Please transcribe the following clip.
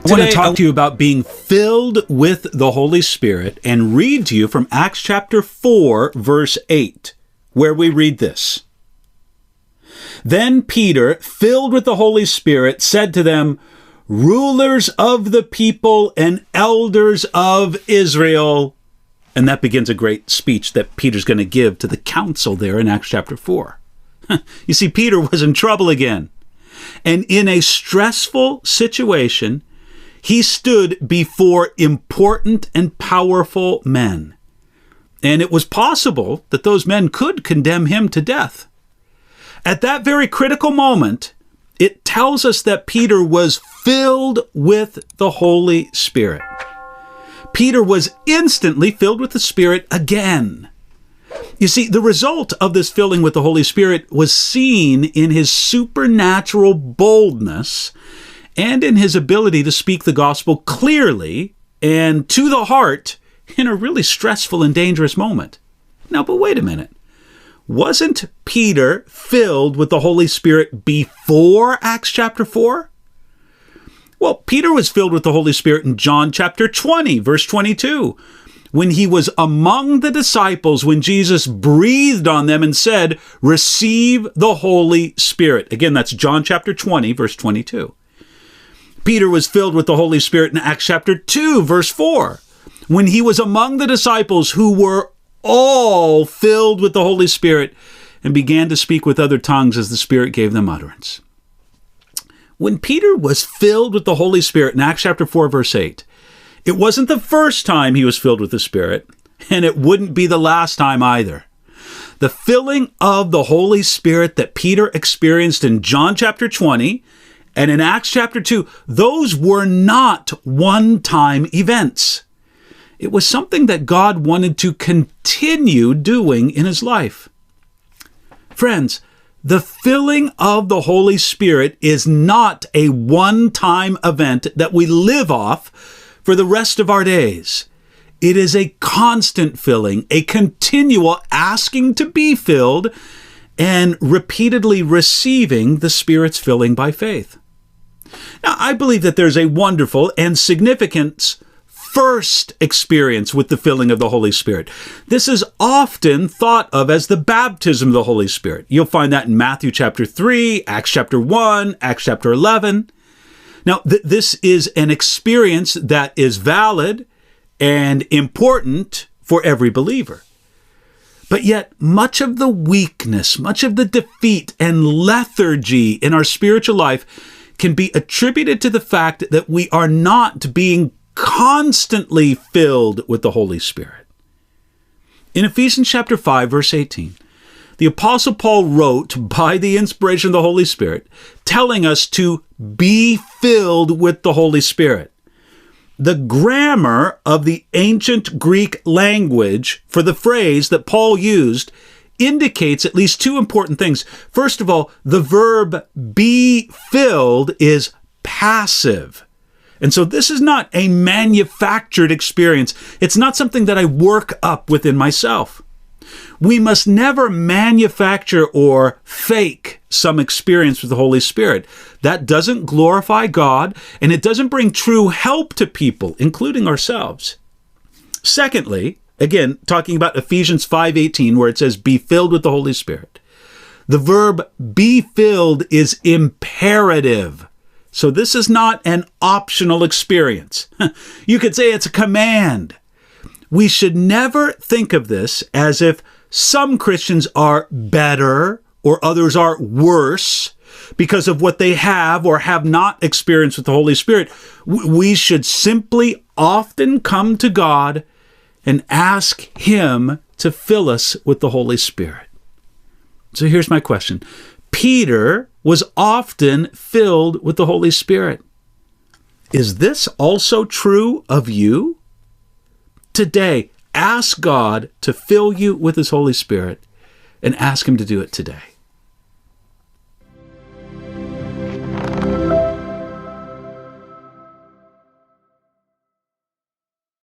I want to talk to you about being filled with the Holy Spirit and read to you from Acts chapter 4, verse 8, where we read this. Then Peter, filled with the Holy Spirit, said to them, "Rulers of the people and elders of Israel." And that begins a great speech that Peter's going to give to the council there in Acts chapter 4. You see, Peter was in trouble again. And in a stressful situation, he stood before important and powerful men. And it was possible that those men could condemn him to death. At that very critical moment, it tells us that Peter was filled with the Holy Spirit. Peter was instantly filled with the Spirit again. You see, the result of this filling with the Holy Spirit was seen in his supernatural boldness and in his ability to speak the gospel clearly and to the heart in a really stressful and dangerous moment. Now, but wait a minute. Wasn't Peter filled with the Holy Spirit before Acts chapter 4? Well, Peter was filled with the Holy Spirit in John chapter 20, verse 22, when he was among the disciples, when Jesus breathed on them and said, "Receive the Holy Spirit." Again, that's John chapter 20, verse 22. Peter was filled with the Holy Spirit in Acts chapter 2, verse 4, when he was among the disciples who were all filled with the Holy Spirit and began to speak with other tongues as the Spirit gave them utterance. When Peter was filled with the Holy Spirit in Acts chapter 4, verse 8, it wasn't the first time he was filled with the Spirit, and it wouldn't be the last time either. The filling of the Holy Spirit that Peter experienced in John chapter 20 and in Acts chapter 2, those were not one-time events. It was something that God wanted to continue doing in his life. Friends, the filling of the Holy Spirit is not a one-time event that we live off for the rest of our days. It is a constant filling, a continual asking to be filled, and repeatedly receiving the Spirit's filling by faith. Now, I believe that there's a wonderful and significant first experience with the filling of the Holy Spirit. This is often thought of as the baptism of the Holy Spirit. You'll find that in Matthew chapter 3, Acts chapter 1, Acts chapter 11. Now, this is an experience that is valid and important for every believer. But yet, much of the weakness, much of the defeat and lethargy in our spiritual life can be attributed to the fact that we are not being constantly filled with the Holy Spirit. In Ephesians chapter 5, verse 18, the Apostle Paul wrote by the inspiration of the Holy Spirit, telling us to be filled with the Holy Spirit. The grammar of the ancient Greek language for the phrase that Paul used indicates at least two important things. First of all, the verb be filled is passive. And so this is not a manufactured experience. It's not something that I work up within myself. We must never manufacture or fake some experience with the Holy Spirit. That doesn't glorify God, and it doesn't bring true help to people, including ourselves. Secondly, again, talking about Ephesians 5:18, where it says, be filled with the Holy Spirit. The verb be filled is imperative. So this is not an optional experience. You could say it's a command. We should never think of this as if some Christians are better or others are worse because of what they have or have not experienced with the Holy Spirit. We should simply often come to God and ask Him to fill us with the Holy Spirit. So here's my question. Peter was often filled with the Holy Spirit. Is this also true of you? Today, ask God to fill you with His Holy Spirit and ask Him to do it today.